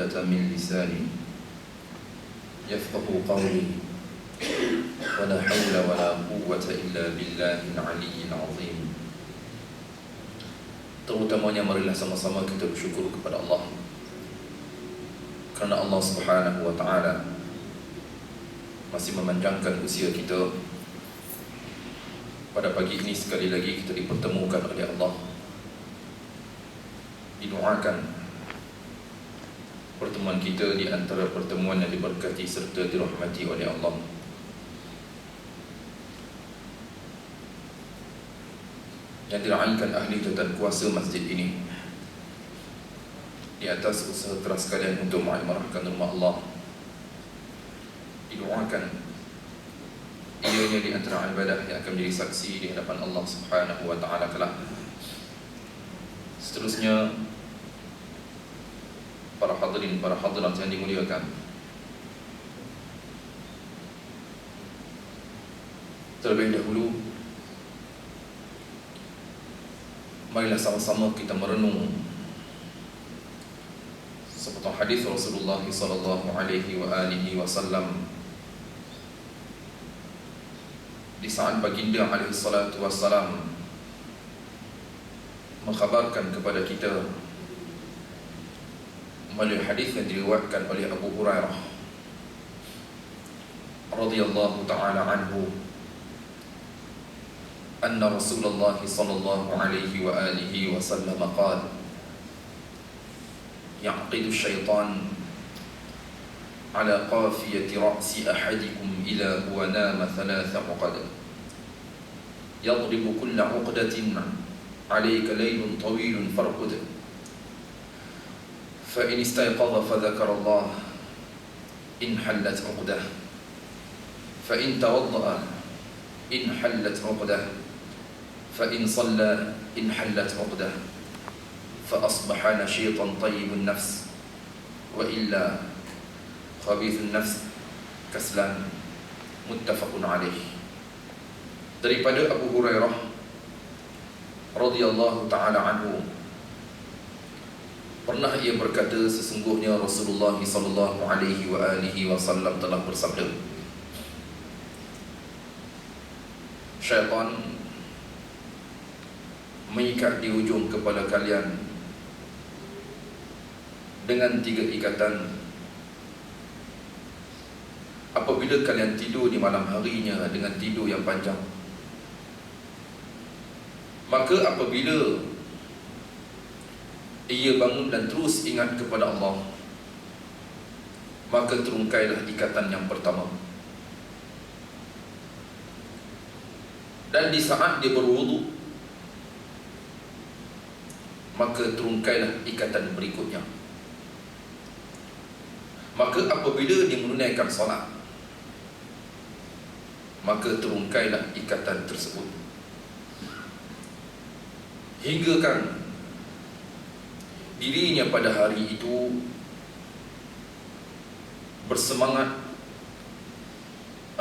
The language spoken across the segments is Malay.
عقدة من لساني يفقه قولي ولا حول ولا قوة إلا بالله العلي العظيم. Terutamanya marilah sama-sama kita bersyukur kepada Allah, kerana Allah Subhanahu wa ta'ala masih memanjangkan usia kita. Pada pagi ini sekali lagi kita dipertemukan oleh Allah. Didoakan pertemuan kita di antara pertemuan yang diberkati serta dirahmati oleh Allah. Yang diraikan ahli dan kuasa masjid ini di atas usaha keras kalian untuk mengimarahkan rumah Allah. Didoakan ianya di antara ibadah yang akan menjadi saksi di hadapan Allah Subhanahu wa ta'ala kelak. Seterusnya, para hadirin, para hadirat yang dimuliakan, terlebih dahulu marilah sama-sama kita merenung sepotong hadis Rasulullah sallallahu alaihi wasallam di saat baginda alaihi salatu wassalam mengkhabarkan kepada kita melalui hadis yang diriwayatkan oleh Abu Hurairah radhiyallahu ta'ala anhu, anna Rasulullah sallallahu alaihi wasallam qala yaqidu syaitan ala qafiyati ra'si ahadikum ila huwa nama thalatha uqad yadribu kulla uqdatin alayka laylun tawilun farqud fa in istayqadha fa dhakara Allah in hallat uqdah fa in tawadda'a in hallat uqdah fa in shalla in hallat uqdah fa asbaha nashitan tayyibun nafs wa illa khabithun nafs kaslan. Muttafaqun alaih. Daripada Abu Hurairah radhiyallahu ta'ala anhu, pernah ia berkata, sesungguhnya Rasulullah sallallahu alaihi wasallam telah bersabda, syaitan mengikat di ujung kepala kalian dengan 3 ikatan apabila kalian tidur di malam harinya dengan tidur yang panjang. Maka apabila ia bangun dan terus ingat kepada Allah, maka terungkailah ikatan yang pertama. Dan di saat dia berwudu, maka terungkailah ikatan berikutnya. Maka apabila dia menunaikan solat, maka terungkailah ikatan tersebut. Hingga kan dirinya pada hari itu bersemangat,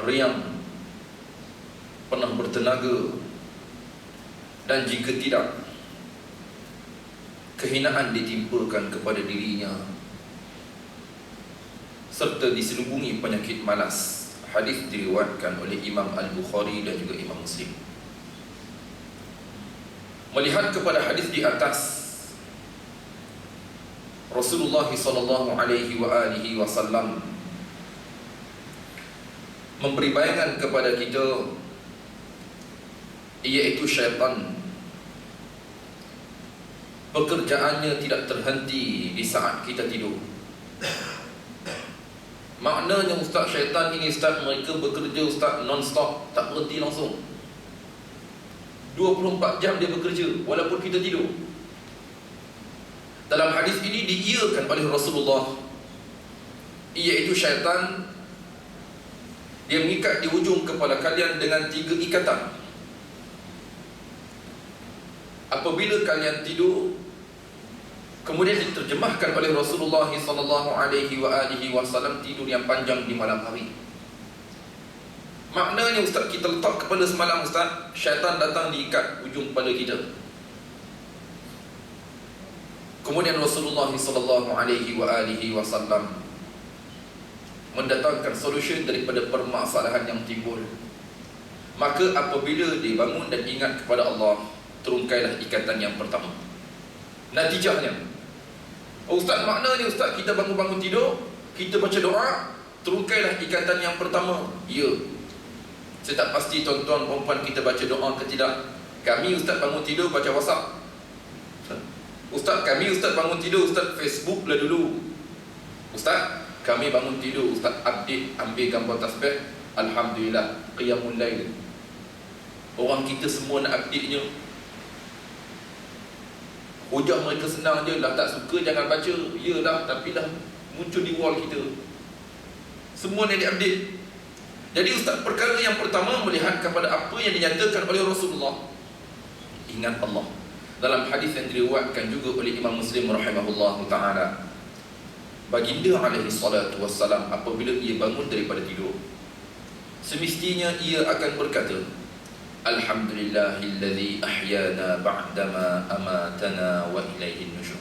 riang, penuh bertenaga, dan jika tidak, kehinaan ditimpakan kepada dirinya serta diselubungi penyakit malas. Hadis diriwayatkan oleh Imam Al-Bukhari dan juga Imam Muslim. Melihat kepada hadis di atas, Rasulullah sallallahu alaihi wasallam memberi bayangan kepada kita, iaitu syaitan pekerjaannya tidak terhenti di saat kita tidur. Maknanya ustaz, syaitan ini ustaz, mereka bekerja ustaz non-stop, tak berhenti langsung. 24 jam dia bekerja walaupun kita tidur. Dalam hadis ini diiyakan oleh Rasulullah, iaitu syaitan dia mengikat di ujung kepala kalian dengan 3 ikatan. Apabila kalian tidur, kemudian diterjemahkan oleh Rasulullah sallallahu alaihi wasallam tidur yang panjang di malam hari. Maknanya ustaz, kita letak kepala semalam ustaz, syaitan datang diikat ujung kepala kita. Kemudian Rasulullah sallallahu alaihi wasallam mendatangkan solusi daripada permasalahan yang timbul. Maka apabila dia bangun dan ingat kepada Allah, terungkailah ikatan yang pertama. Natijahnya, Ustaz, maknanya Ustaz, kita bangun-bangun tidur, kita baca doa, terungkailah ikatan yang pertama. Ya. Saya tak pasti tuan-tuan perempuan kita baca doa ke tidak. Kami Ustaz bangun tidur baca WhatsApp. Ustaz, kami Ustaz bangun tidur, Ustaz Facebook lah dulu. Ustaz, kami bangun tidur, Ustaz update, ambil gambar tasbih, alhamdulillah, qiyamul lail. Orang kita semua nak update-nya. Hujah mereka senang je, lah tak suka jangan baca. Yalah, tapi dah muncul di wall kita. Semua ni di-update. Jadi Ustaz, perkara yang pertama melihat kepada apa yang dinyatakan oleh Rasulullah. Ingat Allah. Dalam hadis yang diriwayatkan juga oleh Imam Muslim rahimahullah ta'ala, baginda alaihi salatu wassalam apabila ia bangun daripada tidur, semestinya ia akan berkata, Alhamdulillahilladzi ahyana ba'dama amatana wa ilaihin nusyur.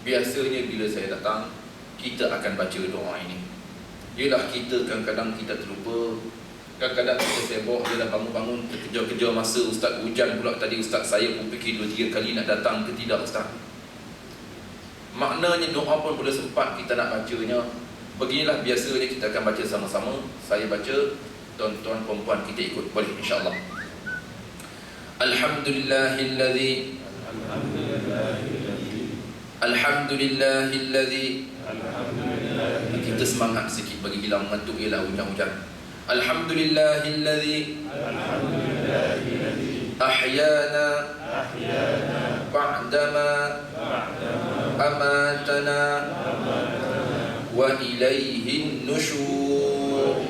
Biasanya bila saya datang, kita akan baca doa ini. Yalah, kita kadang-kadang kita terlupa, kadang-kadang kita sibuk, yalah bangun-bangun terkejar-kejar masa. Ustaz, hujan pula tadi Ustaz, saya pun fikir 2-3 kali nak datang ke tidak Ustaz. Maknanya doa pun boleh sempat kita nak bacanya. Beginilah biasanya kita akan baca sama-sama. Saya baca, tuan-tuan perempuan kita ikut, boleh insya-Allah. Alhamdulillahilladzi kita semangat sikit bagi hilang mengantuk ialah hujan-hujan. Alhamdulillahilladzi ahyana ba'dama amatana wa ilaihin nusyur.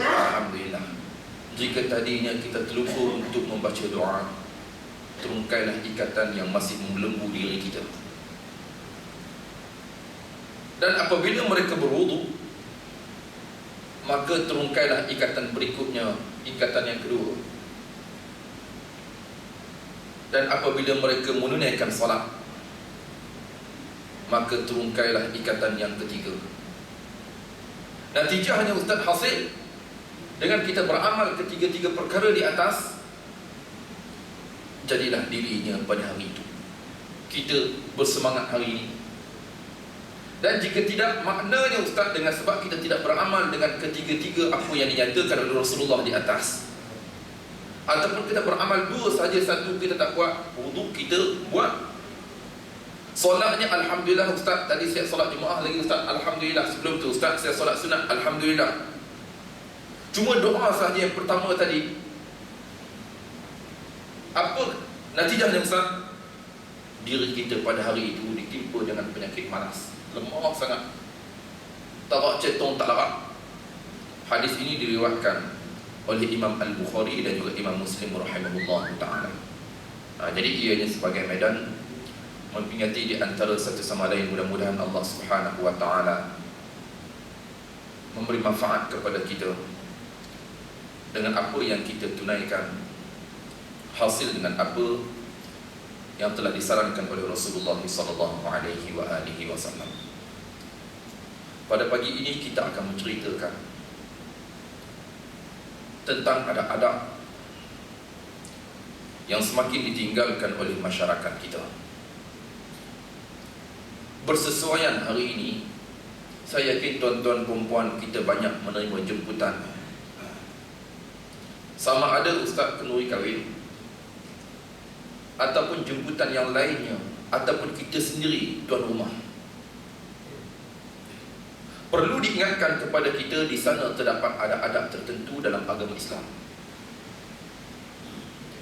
Alhamdulillah. Jika tadinya kita terlupa untuk membaca doa, terungkailah ikatan yang masih membelenggu diri kita. Dan apabila mereka berwudu, maka terungkailah ikatan berikutnya, ikatan yang kedua. Dan apabila mereka menunaikan salat, maka terungkailah ikatan yang ketiga. Natijahnya Ustaz hasil, dengan kita beramal ketiga-tiga perkara di atas, jadilah dirinya pada hari itu. Kita bersemangat hari ini. Dan jika tidak, maknanya Ustaz, dengan sebab kita tidak beramal dengan ketiga-tiga apa yang dinyatakan oleh Rasulullah di atas, ataupun kita beramal dua saja, satu kita tak buat, wudu kita buat, solatnya alhamdulillah Ustaz, tadi saya solat Jumaat lagi Ustaz, alhamdulillah. Sebelum tu Ustaz saya solat sunat, alhamdulillah. Cuma doa sahaja yang pertama tadi, apa natijahnya Ustaz? Diri kita pada hari itu ditimpa dengan penyakit malas, lemah sangat, tarak cetong tak larat. Hadis ini diriwayatkan oleh Imam Al-Bukhari dan juga Imam Muslim rahimahullah ta'ala. Jadi ianya sebagai medan memperingati di antara satu sama lain. Mudah-mudahan Allah subhanahu wa ta'ala memberi manfaat kepada kita dengan apa yang kita tunaikan, hasil dengan apa yang telah disarankan oleh Rasulullah sallallahu alaihi wasallam. Pada pagi ini kita akan menceritakan tentang adab-adab yang semakin ditinggalkan oleh masyarakat kita. Bersesuaian hari ini, saya yakin tuan-tuan perempuan kita banyak menerima jemputan, sama ada ustaz kenduri kahwin ataupun jemputan yang lainnya, ataupun kita sendiri tuan rumah. Perlu diingatkan kepada kita, di sana terdapat adab-adab tertentu dalam agama Islam.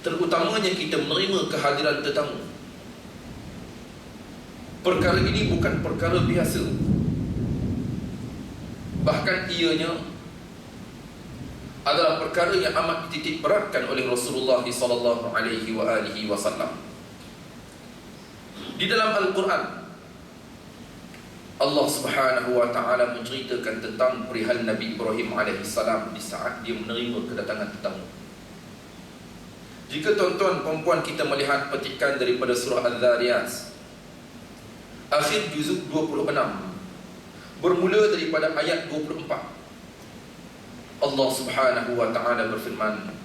Terutamanya kita menerima kehadiran tetamu. Perkara ini bukan perkara biasa. Bahkan ianya adalah perkara yang amat dititik beratkan oleh Rasulullah sallallahu alaihi wasallam. Di dalam Al-Quran, Allah subhanahu wa ta'ala menceritakan tentang perihal Nabi Ibrahim alaihi salam di saat dia menerima kedatangan tetamu. Jika tuan-tuan perempuan kita melihat petikan daripada surah Al-Dhariyat akhir juzuk 26, bermula daripada ayat 24, Allah Subhanahu wa ta'ala berfirman,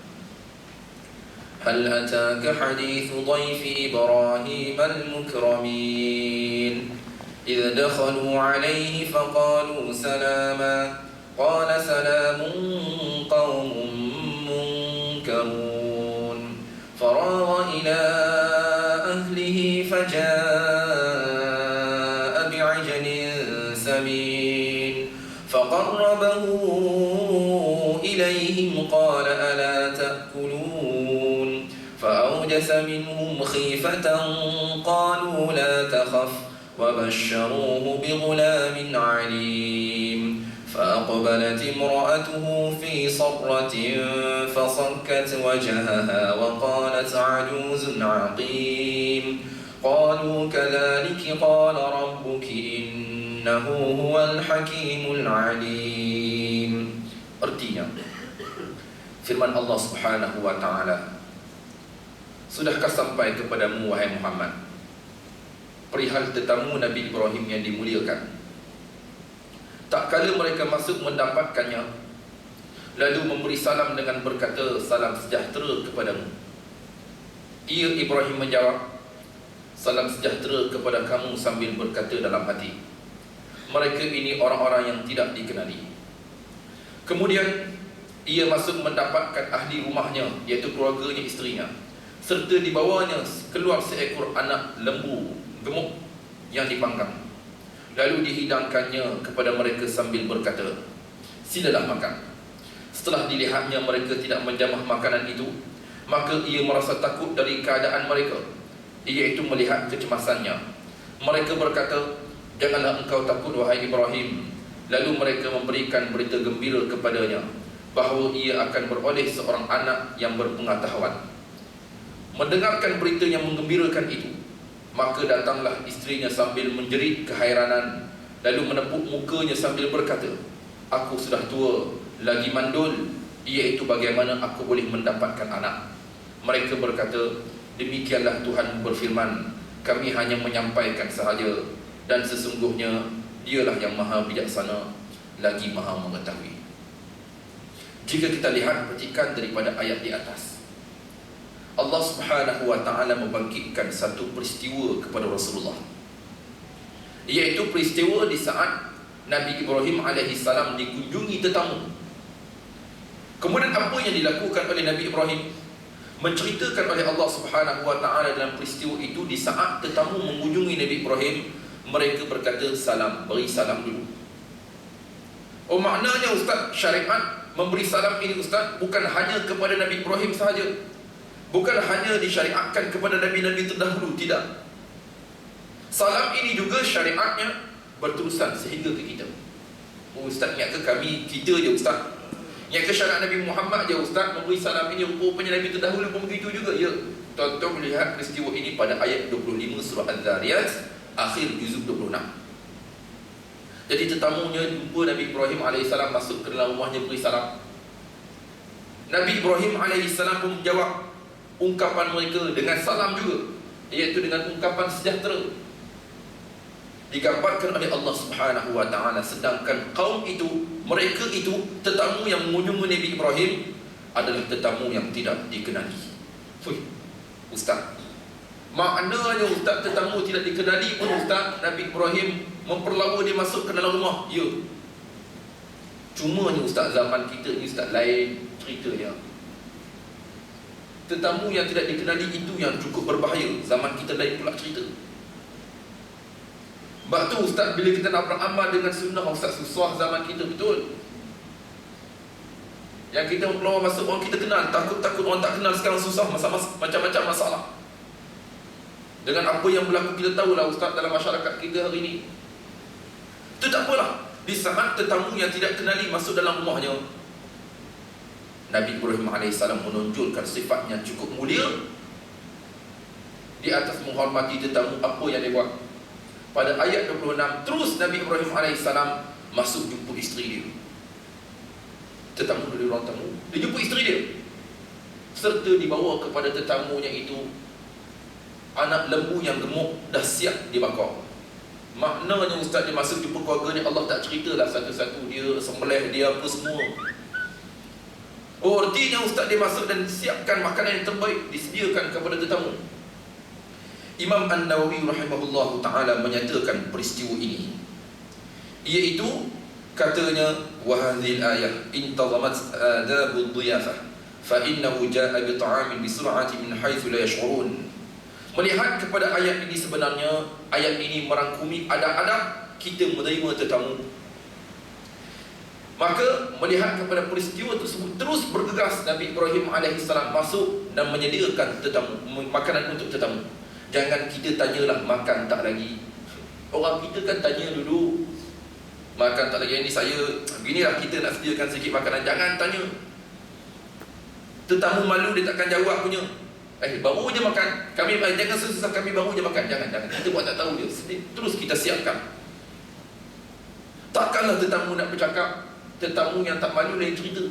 Hal ataka hadithu dhayfi Ibrahim al-mukramin idh dakhalu alayhi faqalu salama qala salamun qawmun munkarun faragha ila ahlihi fajaa bi'ajlin samin faqarrabahu ilayhim qala ala ta'kulun فأوجس منهم خيفة قالوا لا تخف وبشروه بغلام عليم فأقبلت امرأته في صرة فصكت وجهها وقالت عجوز عقيم قالوا كذلك قال ربك إنه هو الحكيم العليم. Artinya, firman Allah Subhanahu wa ta'ala, sudahkah sampai kepadamu wahai Muhammad perihal tetamu Nabi Ibrahim yang dimuliakan, tak kala mereka masuk mendapatkannya lalu memberi salam dengan berkata salam sejahtera kepadamu. Ia Ibrahim menjawab, salam sejahtera kepada kamu, sambil berkata dalam hati, mereka ini orang-orang yang tidak dikenali. Kemudian ia masuk mendapatkan ahli rumahnya, iaitu keluarganya, isterinya, serta dibawanya keluar seekor anak lembu gemuk yang dipanggang. Lalu dihidangkannya kepada mereka sambil berkata, silalah makan. Setelah dilihatnya mereka tidak menjamah makanan itu, maka ia merasa takut dari keadaan mereka, iaitu melihat kecemasannya. Mereka berkata, janganlah engkau takut wahai Ibrahim. Lalu mereka memberikan berita gembira kepadanya bahawa ia akan beroleh seorang anak yang berpengetahuan. Mendengarkan berita yang menggembirakan itu, maka datanglah isterinya sambil menjerit kehairanan, lalu menepuk mukanya sambil berkata, aku sudah tua, lagi mandul, iaitu bagaimana aku boleh mendapatkan anak? Mereka berkata, demikianlah Tuhan berfirman, kami hanya menyampaikan sahaja, dan sesungguhnya Dialah yang maha bijaksana, lagi maha mengetahui. Jika kita lihat petikan daripada ayat di atas, Allah Subhanahu wa ta'ala membangkitkan satu peristiwa kepada Rasulullah, iaitu peristiwa di saat Nabi Ibrahim AS dikunjungi tetamu. Kemudian apa yang dilakukan oleh Nabi Ibrahim? Menceritakan oleh Allah Subhanahu wa ta'ala dalam peristiwa itu, di saat tetamu mengunjungi Nabi Ibrahim, mereka berkata salam, beri salam dulu. Oh, maknanya Ustaz, syariat memberi salam ini Ustaz bukan hanya kepada Nabi Ibrahim sahaja, bukan hanya disyariatkan kepada Nabi-Nabi terdahulu, tidak. Salam ini juga syariatnya berterusan sehingga ke kita. Oh Ustaz, ingat ke kami, kita je Ustaz? Ingat ke syariat Nabi Muhammad je Ustaz memberi salam ini? Rupanya Nabi terdahulu pun begitu juga. Ya, tuan-tuan melihat peristiwa ini pada ayat 25 surah Al-Dhariyat akhir juzuk 26. Jadi tetamunya jumpa Nabi Ibrahim AS masuk ke dalam rumahnya, beri salam. Nabi Ibrahim AS pun menjawab ungkapan mereka dengan salam juga, iaitu dengan ungkapan sejahtera. Digambarkan oleh Allah Subhanahu wa ta'ala, sedangkan kaum itu, mereka itu, tetamu yang mengunjungi Nabi Ibrahim adalah tetamu yang tidak dikenali. Fuh, Ustaz, maknanya Ustaz tetamu tidak dikenali pun Ustaz Nabi Ibrahim memperlawa dia masuk ke dalam rumah? Ya. Cumanya Ustaz, zaman kita ni Ustaz lain ceritanya. Tetamu yang tidak dikenali itu yang cukup berbahaya. Zaman kita lain pula cerita. Sebab tu Ustaz, bila kita nak beramal dengan sunnah Ustaz, susah zaman kita, betul. Yang kita keluar masuk orang kita kenal, takut-takut orang tak kenal sekarang susah, macam-macam masalah. Dengan apa yang berlaku kita tahulah Ustaz dalam masyarakat kita hari ini. Itu tak apalah. Di saat tetamu yang tidak kenali masuk dalam rumahnya, Nabi Ibrahim AS menunjukkan sifatnya cukup mulia di atas menghormati tetamu. Apa yang dia buat? Pada ayat 26, terus Nabi Ibrahim AS masuk jumpa isteri dia. Tetamu dari orang tamu, dia jumpa isteri dia. serta dibawa kepada tetamunya itu anak lembu yang gemuk dah siap dibakar. Maknanya ustaz dia masuk jumpa keluarga ni, Allah tak ceritalah satu-satu dia sembelih dia apa semua. Oh, artinya ustaz dia masuk dan siapkan makanan yang terbaik disediakan kepada tetamu. Imam An-Nawawi rahimahullah ta'ala menyatakan peristiwa ini, iaitu katanya, wa hadhil ayah intazamat adabud dhiyafah fa innahu jaa bi ta'amin bi sur'ati min haitsu la yash'urun. Melihat kepada ayat ini, sebenarnya ayat ini merangkumi adab-adab kita menerima tetamu. Maka melihat kepada peristiwa tersebut, terus bergegas Nabi Ibrahim AS masuk dan menyediakan tetamu, makanan untuk tetamu. Jangan kita tanyalah makan tak lagi. Orang kita kan tanya dulu, makan tak lagi, ini saya beginilah, kita nak sediakan sikit makanan. Jangan tanya. Tetamu malu, dia takkan jawab punya. Baru je makan. Kami jangan susah, kami baru je makan. Jangan. Kita buat tak tahu dia. Terus kita siapkan. Takkanlah tetamu nak bercakap. Tetamu yang tak malu lain cerita.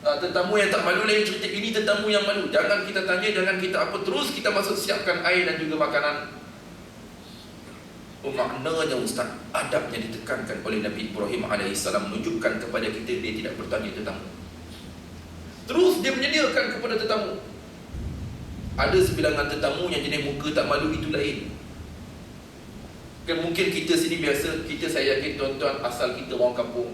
Tetamu yang tak malu lain cerita. Ini tetamu yang malu. Jangan kita tanya, jangan kita apa. Terus kita masuk siapkan air dan juga makanan. Maknanya ustaz, adab yang ditekankan oleh Nabi Ibrahim AS menunjukkan kepada kita dia tidak bertanya tetamu. Terus dia menyediakan kepada tetamu. Ada sebilangan tetamu yang jenis muka tak malu, itu lain. Kan mungkin kita sini biasa, saya yakin tuan-tuan asal kita orang kampung.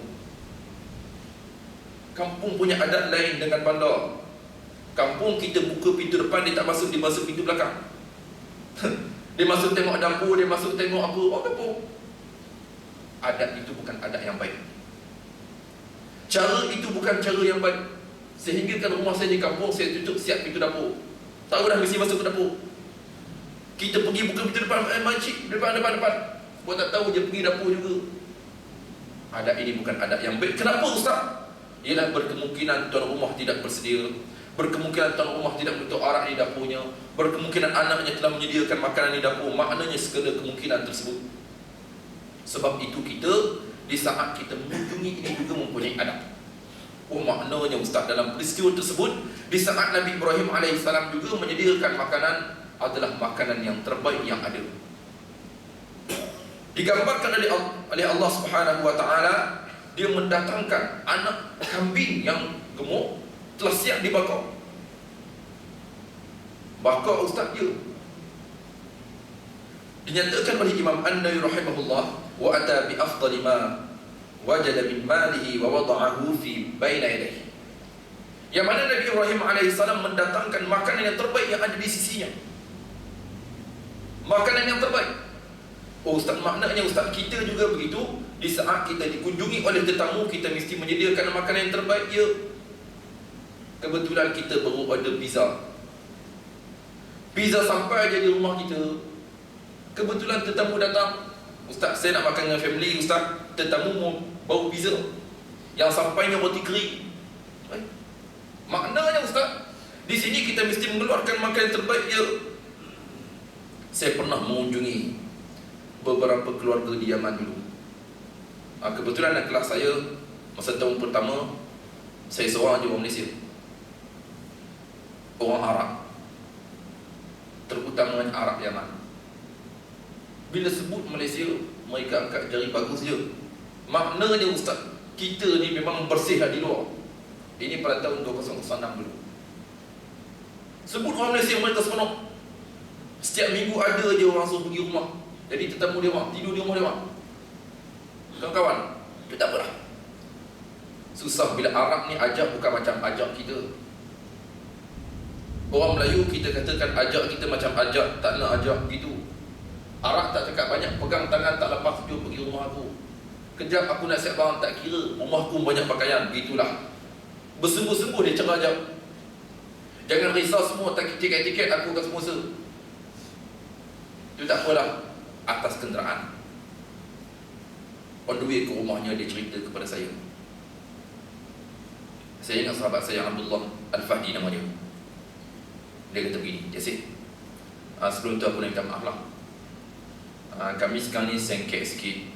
Kampung punya adat lain dengan bandar. Kampung kita buka pintu depan, dia tak masuk, dia masuk pintu belakang. Dia masuk tengok dapur, dia masuk tengok apa, orang kampung. Adat itu bukan adat yang baik. Cara itu bukan cara yang baik. Sehingga kan rumah saya di kampung, saya tutup siap pintu dapur. Tahu dah mesti masuk ke dapur. Kita pergi buka pintu depan, makcik, depan. Buat tak tahu dia pergi dapur juga. Adat ini bukan adat yang baik. Kenapa ustaz? Ialah berkemungkinan tuan rumah tidak bersedia, berkemungkinan tuan rumah tidak letak arak di dapurnya, berkemungkinan anaknya telah menyediakan makanan di dapur. Maknanya segala kemungkinan tersebut. Sebab itu kita, di saat kita mengunjungi ini juga mempunyai adab. Maknanya ustaz, dalam peristiwa tersebut, di saat Nabi Ibrahim AS juga menyediakan makanan, adalah makanan yang terbaik yang ada. Digambarkan oleh Allah Subhanahu wa ta'ala, dia mendatangkan anak kambing yang gemuk, telah siap dibakar. Bakar ustaz dia. Dinyatakan oleh Imam An-Nawawi rahimahullah, wa ata bi afdali ma wajada min malihi wa wada'ahu fi baina yadayhi. Yang mana Nabi Ibrahim AS mendatangkan makanan yang terbaik yang ada di sisinya. Makanan yang terbaik. Ustaz, maknanya ustaz, kita juga begitu. Di saat kita dikunjungi oleh tetamu, kita mesti menyediakan makanan yang terbaik. Ya, kebetulan kita baru order pizza. Pizza sampai aja di rumah kita. Kebetulan tetamu datang. Ustaz, saya nak makan dengan family. Ustaz, tetamu mau bau pizza. Yang sampainya roti kering. Maknanya ustaz, di sini kita mesti mengeluarkan makanan yang terbaik. Ya, saya pernah mengunjungi beberapa keluarga di Yaman dulu. Kebetulan dalam kelas saya, masa tahun pertama, saya seorang je orang Malaysia, orang Arab, terutamanya Arab Yaman. Bila sebut Malaysia, mereka angkat jari bagus je. Maknanya ustaz, kita ni memang bersih lah di luar. Ini pada tahun 2006 dulu. Sebut orang Malaysia, mereka seronok. Setiap minggu ada je orang suruh pergi rumah. Jadi tetamu dia orang, tidur di rumah dia orang. Kawan-kawan, dia tak apalah. Susah bila Arab ni ajak bukan macam ajak kita. Orang Melayu kita katakan ajak kita macam ajak, tak nak ajak begitu. Arab tak cakap banyak, pegang tangan tak lepas, jom pergi rumah aku. Kejap aku nak siap barang, tak kira, rumahku banyak pakaian, begitulah. Bersungguh-sungguh dia cara ajak. Jangan risau semua, tak tiket-tiket aku akan sponsor. Itu tak apalah, atas kenderaan. On the way ke rumahnya, dia cerita kepada saya. Saya ingat sahabat saya Abdullah Al-Fahdi nama dia. Dia kata begini, Jasir, sebelum tu aku nak minta maaf lah. Kami sekarang ni sengkek sikit.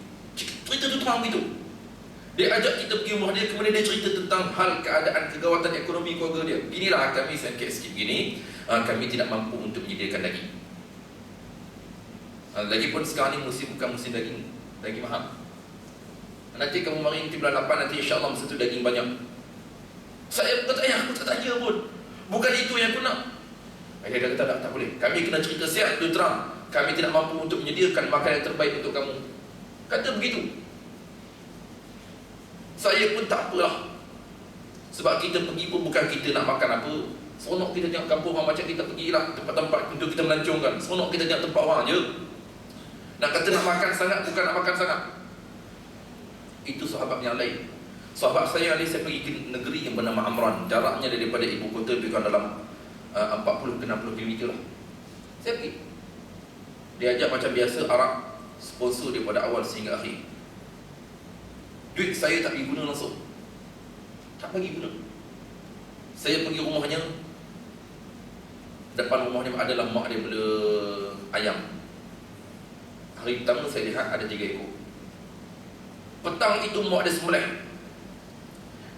Cerita tu terang begitu. Dia ajak kita pergi rumah dia, kemudian dia cerita tentang hal keadaan kegawatan ekonomi keluarga dia. Inilah kami sengket sikit gini, kami tidak mampu untuk menyediakan daging. Lagipun sekarang ni bukan musim daging mahal. Nanti kamu mari nanti bulan 8 nanti insya-Allah masa tu daging banyak. Saya kata, aku tak tanya pun. Bukan itu yang aku nak. Dia kata tak boleh. Kami kena cerita siap tu terang. Kami tidak mampu untuk menyediakan makanan yang terbaik untuk kamu. Kata begitu. Saya pun tak apalah. Sebab kita pergi pun bukan kita nak makan apa. Seronok kita tengok kampung orang macam kita pergilah tempat-tempat untuk kita melancongkan. Seronok kita tengok tempat orang je. Nak kata nak makan sangat, bukan nak makan sangat. Itu sahabat yang lain. Sahabat saya ni, saya pergi ke negeri yang bernama Amran. Jaraknya daripada ibu kota lebih kurang dalam 40 ke 60 km lah. Saya pergi. Dia ajak macam biasa, Arab sponsor daripada awal sehingga akhir. Duit saya tak pergi guna langsung. Tak bagi guna. Saya pergi rumahnya. Depan rumahnya adalah mak dia bela ayam. Hari pertama saya lihat ada 3 ekor. Petang itu mak dia sembelih.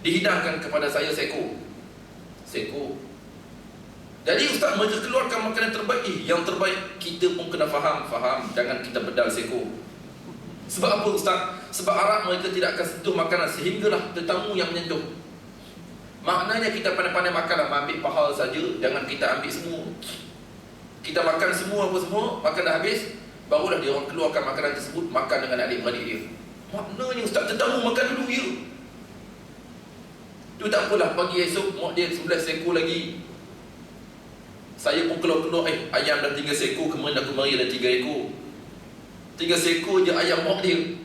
Dihidangkan kepada saya seekor. Jadi ustaz, mereka keluarkan makanan terbaik. Yang terbaik kita pun kena faham. Jangan kita bedal seekor. Sebab apa ustaz? Sebab Arab mereka tidak akan sentuh makanan sehinggalah tetamu yang menyentuh. Maknanya kita pandai-pandai makanlah, ambil pahala saja, jangan kita ambil semua. Kita makan semua apa semua, makan dah habis, barulah dia orang keluarkan makanan tersebut, makan dengan adik-beradik dia. Maknanya ustaz, tetamu makan dulu ya. Tu tak apalah, pagi esok mak dia 11 ekor lagi. Saya pun keluar-keluar, ayam dah 3 ekor, kemarin aku mari ada 3 ekor. 3 ekor je ayam mak dia.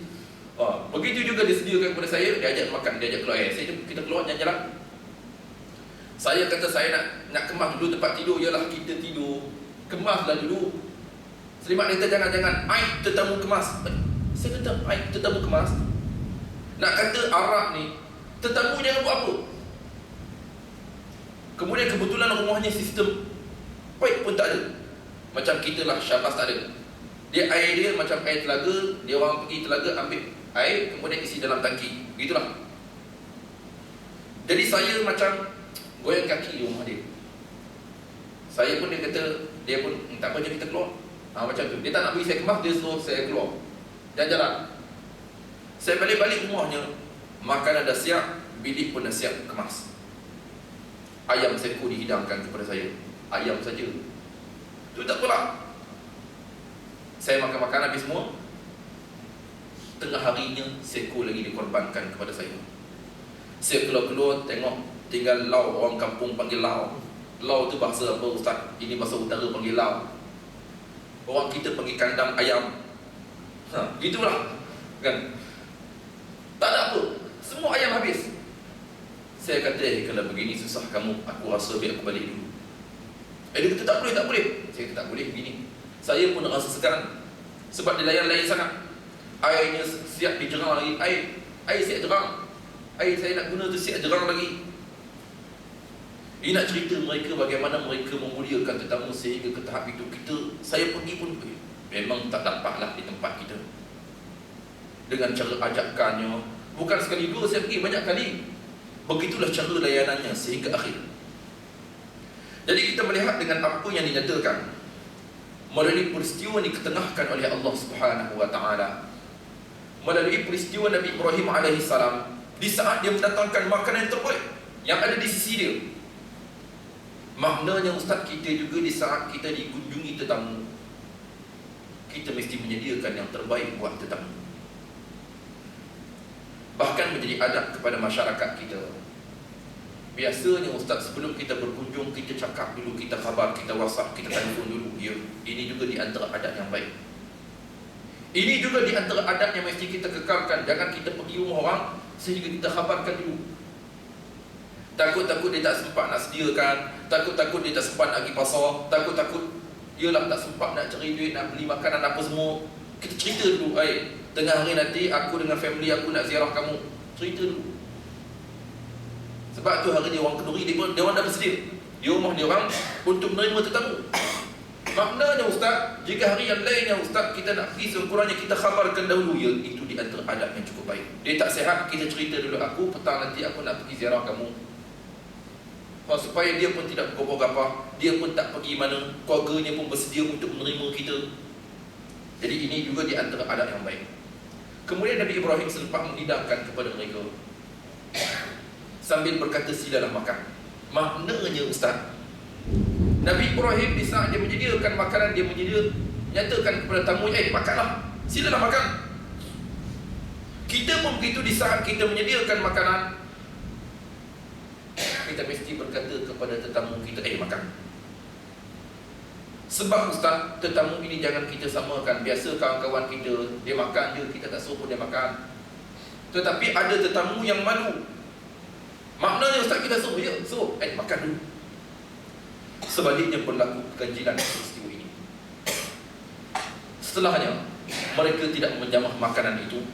Begitu juga disediakan kepada saya, dia ajak makan, dia ajak keluar. Kita keluar jalan-jalan. Saya kata saya nak kemas dulu tempat tidur. Yalah, kita tidur, kemaslah dulu. Selimat dia kata jangan tetamu kemas. Saya kata tetamu kemas. Nak kata Arab ni tetamu jangan buat apa. Kemudian kebetulan rumahnya sistem pipe pun tak ada. Macam kita lah, Syabas tak ada. Dia air dia macam air telaga. Dia orang pergi telaga ambil air, kemudian isi dalam tangki. Begitulah. Jadi saya macam goyang kaki di rumah dia. Saya pun dia kata, dia pun tak apa je kita keluar. Macam tu. Dia tak nak bagi saya kemas, dia suruh saya keluar. Jalan-jalan. Saya balik-balik rumahnya, makanan dah siap, bilik pun dah siap kemas. Ayam seekor dihidangkan kepada saya. Ayam saja. Tu tak apalah. Saya makan-makan habis semua. Tengah harinya seekor lagi dikorbankan kepada saya. Saya keluar-keluar tengok tinggal lau. Orang kampung panggil lau. Lau tu bahasa apa ustaz? Ini bahasa utara panggil lau. Orang kita panggil kandang ayam. Gitulah kan. Tak ada apa, semua ayam habis. Saya kata kalau begini susah kamu, aku rasa biar aku balik dulu. Dia kata tak boleh. Saya kata tak boleh begini. Saya pun rasa sekarang. Sebab dia layan-layan sangat. Airnya siap dijerang lagi. Air siap jerang. Air saya nak guna tu siap jerang lagi. Ini nak cerita mereka bagaimana mereka memuliakan tetamu sehingga ke tahap itu. Saya pergi pun memang tak dapatlah di tempat kita. Dengan cara ajakannya, bukan sekali dua saya pergi, banyak kali. Begitulah cara layanannya sehingga akhir. Jadi kita melihat dengan apa yang dinyatakan melalui peristiwa yang diketengahkan oleh Allah Subhanahu wa taala. Melalui peristiwa Nabi Ibrahim alaihi salam, di saat dia mendatangkan makanan yang terbaik yang ada di sisi dia. Maknanya ustaz, kita juga di saat kita dikunjungi tetamu, kita mesti menyediakan yang terbaik buat tetamu. Bahkan menjadi adab kepada masyarakat kita. Biasanya ustaz, sebelum kita berkunjung, kita cakap dulu, kita khabar, kita WhatsApp, kita telefon dulu. Ya, ini juga di antara adab yang baik. Ini juga di antara adab yang mesti kita kekalkan. Jangan kita pergi rumah orang sehingga kita khabarkan dulu. Takut-takut dia tak sempat nak sediakan, takut-takut dia tak sempat nak pergi pasar, takut-takut ialah tak sempat nak cari duit, nak beli makanan apa semua. Kita cerita dulu, tengah hari nanti aku dengan family aku nak ziarah kamu. Cerita dulu. Sebab tu hari dia orang kenduri, dia orang dah bersedia di rumah dia orang untuk menerima tetamu. Maknanya Ustaz, jika hari yang lainnya Ustaz kita nak pergi, sekurangnya kita khabarkan dahulu. Ya, itu di antara adab yang cukup baik. Dia tak sihat, kita cerita dulu, aku petang nanti aku nak pergi ziarah kamu. Supaya dia pun tidak bergopah-gapah, dia pun tak pergi mana, keluarganya pun bersedia untuk menerima kita. Jadi ini juga di antara adab yang baik. Kemudian Nabi Ibrahim sempat menghidangkan kepada mereka sambil berkata, silalah makan. Maknanya Ustaz, Nabi Ibrahim di saat dia menyediakan makanan, dia nyatakan kepada tamu, makanlah, silalah makan. Kita pun begitu, di saat kita menyediakan makanan, kita mesti berkata kepada tetamu kita, makan. Sebab Ustaz, tetamu ini jangan kita samakan. Biasa kawan-kawan kita, dia makan je, kita tak suruh dia makan. Tetapi ada tetamu yang malu. Maknanya Ustaz kita suruh, makan dulu. Sebaliknya berlaku keganjilan peristiwa ini. Setelahnya, mereka tidak menjamah makanan itu.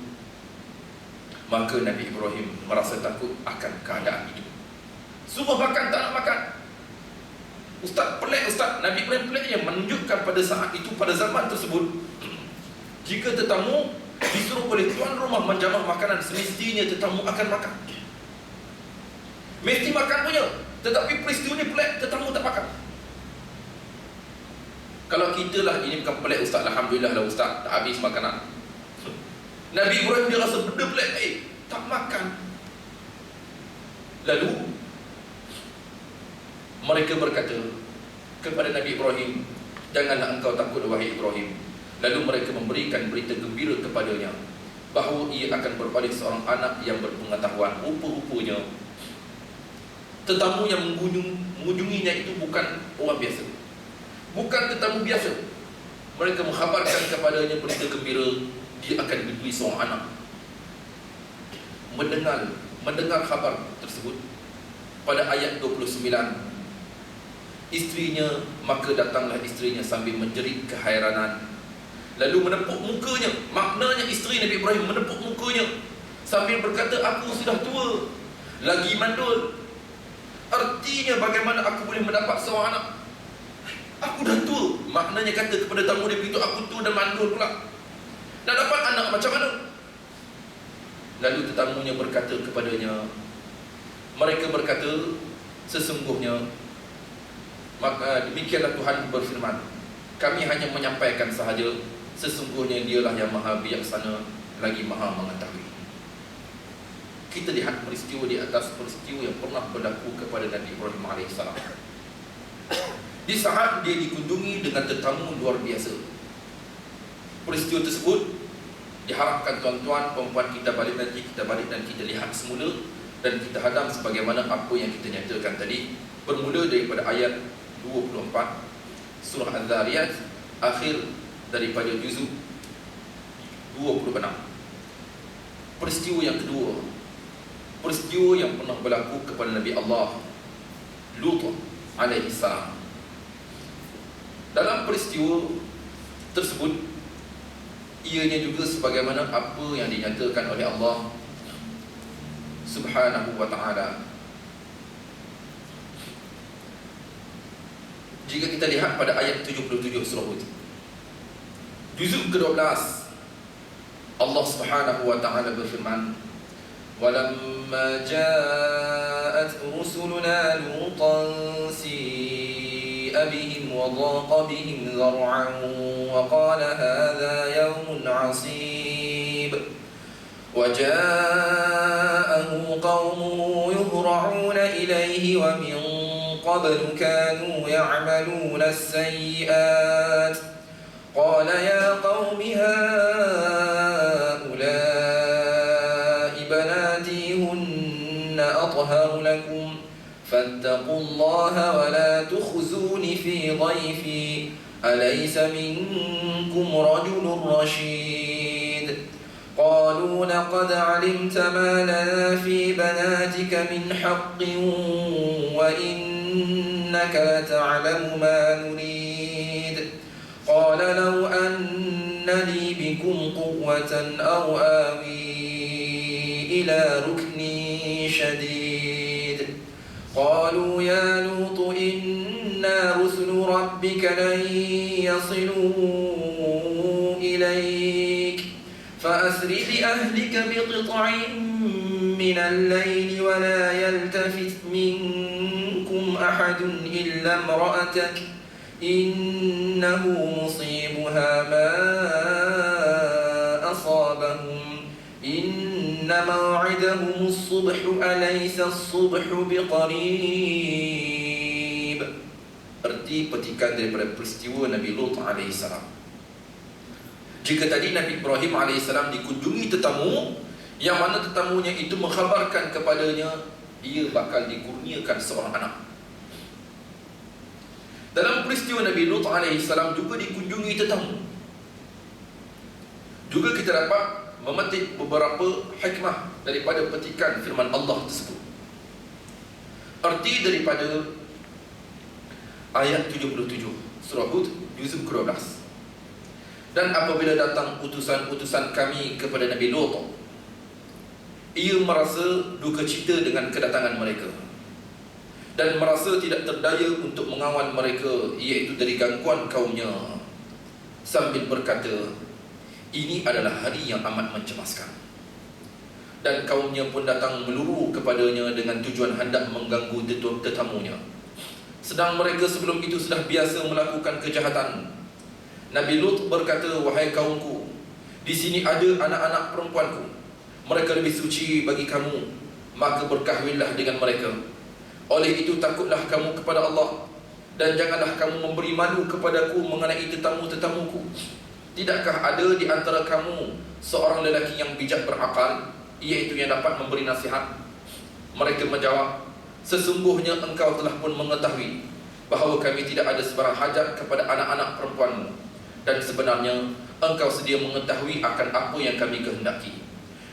Maka Nabi Ibrahim merasa takut akan keadaan itu. Suruh makan, tak nak makan. Ustaz, pelik Ustaz. Nabi Ibrahim peliknya menunjukkan pada saat itu, pada zaman tersebut, jika tetamu disuruh oleh tuan rumah menjamah makanan, semestinya tetamu akan makan. Mesti makan punya. Tetapi peristiwa ni pelik, tetamu tak makan. Kalau kita lah, ini bukan pelik Ustaz, alhamdulillah lah Ustaz, tak habis makanan. Nabi Ibrahim dia rasa benda pelik, tak makan. Lalu mereka berkata kepada Nabi Ibrahim, janganlah engkau takut wahai Ibrahim. Lalu mereka memberikan berita gembira kepadanya bahawa ia akan berpaling seorang anak yang berpengetahuan. Rupa-rupanya tetamu yang mengunjunginya itu bukan orang biasa, bukan tetamu biasa. Mereka mengkhabarkan kepadanya berita gembira, dia akan diberi seorang anak. Mendengar khabar tersebut, pada ayat 29, isterinya, maka datanglah isterinya sambil menjerit keheranan, lalu menepuk mukanya. Maknanya isteri Nabi Ibrahim menepuk mukanya sambil berkata, aku sudah tua, lagi mandul. Artinya bagaimana aku boleh mendapat seorang anak? Aku dah tua. Maknanya kata kepada tamu dia begitu, aku tua dan mandul pula, nak dapat anak macam mana? Lalu tetamunya berkata kepadanya, mereka berkata, sesungguhnya maka demikianlah Tuhan berfirman, kami hanya menyampaikan sahaja, sesungguhnya dialah yang maha bijaksana lagi maha mengetahui. Kita lihat peristiwa di atas peristiwa yang pernah berlaku kepada Nabi Ibrahim AS. Di saat dia dikunjungi dengan tetamu luar biasa. Peristiwa tersebut diharapkan tuan-tuan, perempuan kita balik dan kita lihat semula, dan kita hadam sebagaimana apa yang kita nyatakan tadi, bermula daripada ayat 24 surah Az-Zariyat, akhir daripada juzuk 26. Peristiwa yang kedua, peristiwa yang pernah berlaku kepada Nabi Allah Lut alaihi salam. Dalam peristiwa tersebut, ianya juga sebagaimana apa yang dinyatakan oleh Allah Subhanahu wa ta'ala. Jika kita lihat pada ayat 77 surah Hud, juzuk ke-12, Allah Subhanahu wa ta'ala berfirman, walamma ja'at rusuluna lutan si'a bihim wa dhaqa bihim dhar'an wa qala hadha yawmun 'asib wa ja'ahu qawmuhu yuhra'una ilayhi wa min qablu kanu ya'maluna as-sayyi'at qala ya qawmi ha'ula'i banati hunna athharu lakum فاتقوا الله ولا تخزوني في ضيفي أليس منكم رجل رشيد قالوا لقد علمت ما لنا في بناتك من حق وإنك لتعلم ما نريد قال لو أن لي بكم قوة أو آوي إلى ركن شديد قالوا يا لوط إنا إِنَّا رُسُلُ رَبِّكَ لَن يَصِلُوا إِلَيْكَ فَأَسْرِ بِأَهْلِكَ بِقِطْعٍ مِّنَ اللَّيْلِ وَلَا يَلْتَفِتْ مِنكُمْ أَحَدٌ إِلَّا امْرَأَتَكَ إِنَّهُ مُصِيبُهَا مَا أَصَابَهُمْ إِنَّ مَوْعِدَهُمُ الصُّبْحُ أَلَيْسَ الصُّبْحُ بِقَرِيبٍ. Erti petikan daripada peristiwa Nabi Lut alaihissalam. Jika tadi Nabi Ibrahim alaihissalam dikunjungi tetamu, yang mana tetamunya itu mengkhabarkan kepadanya ia bakal dikurniakan seorang anak. Dalam peristiwa Nabi Lut alaihissalam juga dikunjungi tetamu. Juga kita dapat memetik beberapa hikmah daripada petikan firman Allah tersebut. Arti daripada ayat 77 surah Hud juz ke-12. Dan apabila datang utusan-utusan kami kepada Nabi Lut, ia merasa duka cita dengan kedatangan mereka dan merasa tidak terdaya untuk mengawal mereka, iaitu dari gangguan kaumnya, sambil berkata, ini adalah hari yang amat mencemaskan. Dan kaumnya pun datang meluru kepadanya dengan tujuan hendak mengganggu tetamunya, sedang mereka sebelum itu sudah biasa melakukan kejahatan. Nabi Lut berkata, wahai kaumku, di sini ada anak-anak perempuanku, mereka lebih suci bagi kamu, maka berkahwinlah dengan mereka. Oleh itu takutlah kamu kepada Allah, dan janganlah kamu memberi malu kepadaku mengenai tetamu-tetamuku. Tidakkah ada di antara kamu seorang lelaki yang bijak berakal, iaitu yang dapat memberi nasihat? Mereka menjawab, sesungguhnya engkau telah pun mengetahui bahawa kami tidak ada sebarang hajat kepada anak-anak perempuanmu, dan sebenarnya engkau sedia mengetahui akan apa yang kami kehendaki.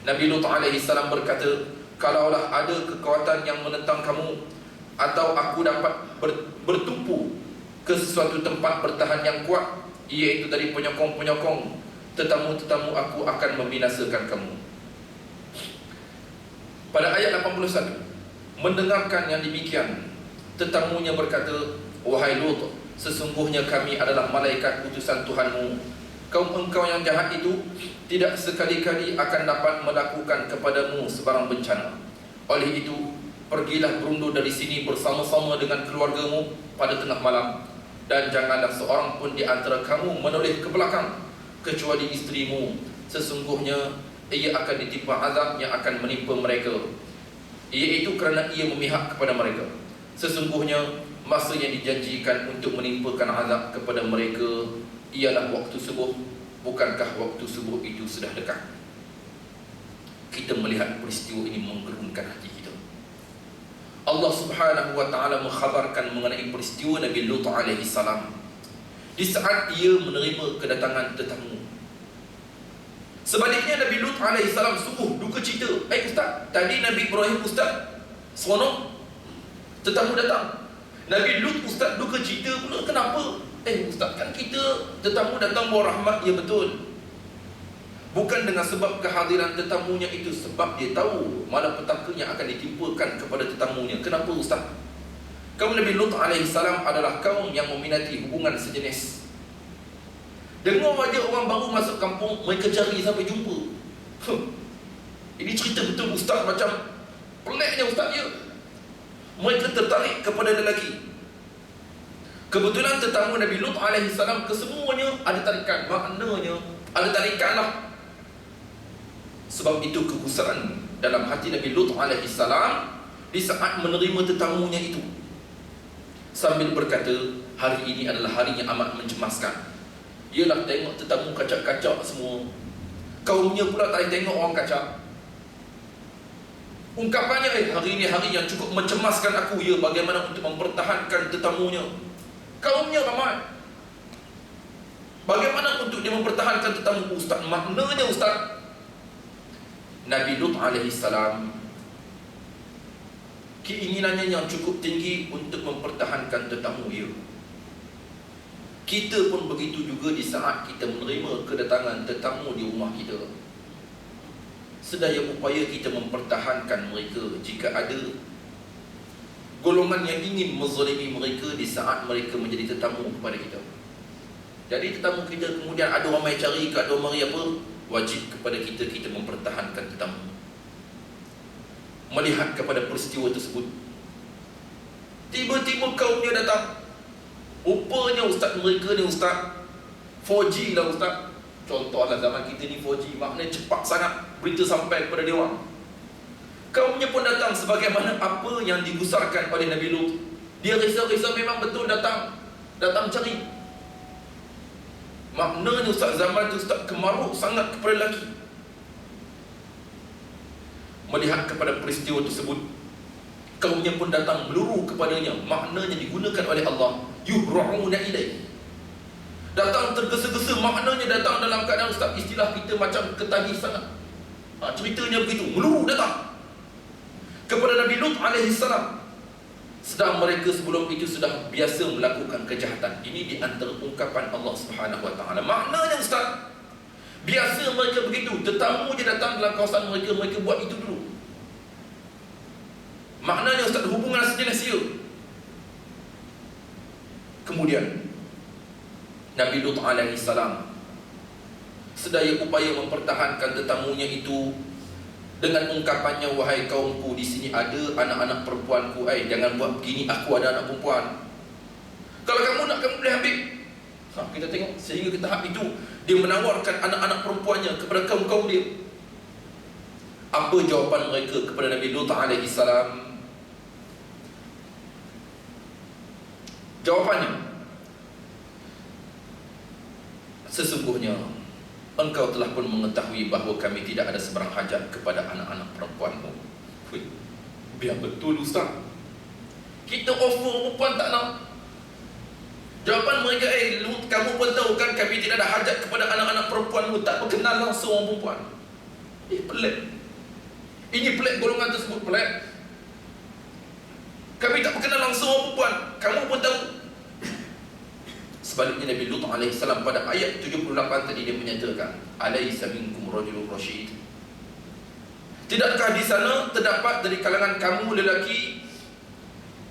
Nabi Lut alaihissalam berkata, kalaulah ada kekuatan yang menentang kamu, atau aku dapat bertumpu ke sesuatu tempat bertahan yang kuat, iaitu dari penyokong-penyokong tetamu-tetamu, aku akan membinasakan kamu. Pada ayat 81, mendengarkan yang demikian, tetamunya berkata, wahai Lut, sesungguhnya kami adalah malaikat utusan Tuhanmu. Kaum engkau yang jahat itu tidak sekali-kali akan dapat melakukan kepadamu sebarang bencana. Oleh itu, pergilah berundur dari sini bersama-sama dengan keluargamu pada tengah malam, dan janganlah seorang pun di antara kamu menoleh ke belakang kecuali isterimu. Sesungguhnya ia akan ditimpa azab yang akan menimpa mereka, iaitu kerana ia memihak kepada mereka. Sesungguhnya masa yang dijanjikan untuk menimpakan azab kepada mereka ialah waktu subuh. Bukankah waktu subuh itu sudah dekat? Kita melihat peristiwa ini menggerunkan hati kita. Allah subhanahu wa ta'ala mengkhabarkan mengenai peristiwa Nabi Lut alaihi salam di saat ia menerima kedatangan tetamu. Sebaliknya Nabi Lut alaihi salam sungguh duka cita. Ustaz, tadi Nabi Ibrahim ustaz seronok, tetamu datang. Nabi Lut ustaz duka cita pula, kenapa? Ustaz, kan kita tetamu datang bawa rahmat, ya betul. Bukan dengan sebab kehadiran tetamunya itu, sebab dia tahu malapetaka yang akan ditimpakan kepada tetamunya. Kenapa ustaz? Kaum Nabi Lut alaihi salam adalah kaum yang meminati hubungan sejenis. Dengar aja orang baru masuk kampung, mereka cari sampai jumpa. Ini cerita betul ustaz, macam peliknya ustaz ya. Mereka tertarik kepada lelaki. Kebetulan tetamu Nabi Lut alaihi salam kesemuanya ada tarikan. Maknanya ada tarikan lah. Sebab itu kegusaran dalam hati Nabi Lut alaihi salam di saat menerima tetamunya itu, sambil berkata, hari ini adalah hari yang amat mencemaskan. Ialah tengok tetamu kacak-kacak semua, kaumnya pula tak tengok orang kacak. Ungkapannya, hari ini hari yang cukup mencemaskan aku, ya, bagaimana untuk mempertahankan tetamunya. Kaumnya ramai, bagaimana untuk dia mempertahankan tetamu ustaz? Maknanya ustaz, Nabi Lut alaihi salam keinginannya yang cukup tinggi untuk mempertahankan tetamu dia. Kita pun begitu juga di saat kita menerima kedatangan tetamu di rumah kita. Sedaya upaya kita mempertahankan mereka jika ada. golongan yang ingin menzalimi mereka di saat mereka menjadi tetamu kepada kita. Jadi tetamu kita kemudian ada orang mai cari, ada orang mari apa, wajib kepada kita mempertahankan tetamu. Melihat kepada peristiwa tersebut, tiba-tiba kaumnya datang. Rupanya ustaz mereka ni ustaz 4G lah ustaz. Contohlah zaman kita ni 4G, maknanya cepat sangat berita sampai kepada dia orang. Kaumnya pun datang sebagaimana apa yang digusarkan oleh Nabi Lut. Dia risau-risau, memang betul datang cari. Maknanya ustaz zaman tu ustaz kemaruk sangat kepada lelaki. Melihat kepada peristiwa tersebut, kaumnya pun datang meluru kepadanya. Maknanya digunakan oleh Allah, yuhra'una ilaih. Datang tergesa-gesa, maknanya datang dalam keadaan ustaz, istilah kita macam ketagih sangat. Ceritanya begitu, meluru datang kepada Nabi Lut alaihi salam. Sedang mereka sebelum itu sudah biasa melakukan kejahatan. Ini di antara ungkapan Allah Subhanahu wa taala. Maknanya ustaz, biasa mereka begitu, tetamu je datang dalam kawasan mereka, mereka buat itu dulu. Maknanya ustaz, hubungan sia-sia. Kemudian Nabi Lut alaihi salam sedaya upaya mempertahankan tetamunya itu dengan ungkapannya, wahai kaumku, di sini ada anak-anak perempuanku, jangan buat begini, aku ada anak perempuan. Kalau kamu nak, kamu boleh ambil. Kita tengok sehingga ke tahap itu dia menawarkan anak-anak perempuannya kepada kaum-kaum dia. Apa jawapan mereka kepada Nabi Lut alaihi salam? Jawapannya, sesungguhnya engkau telah pun mengetahui bahawa kami tidak ada sebarang hajat kepada anak-anak perempuanmu. Biar betul ustaz, kita offer perempuan tak nak. Jawapan mereka, Lut, kamu pun tahu kan kami tidak ada hajat kepada anak-anak perempuanmu, tak berkenal langsung orang perempuan. Pelik. Ini pelik, golongan tersebut pelik. Kami tak berkenal langsung orang perempuan, kamu pun tahu. Sebaliknya Nabi Lut alaihi salam pada ayat 78 tadi dia menyatakan, alaysa minkum rajulun rasyid. Tidakkah di sana terdapat dari kalangan kamu lelaki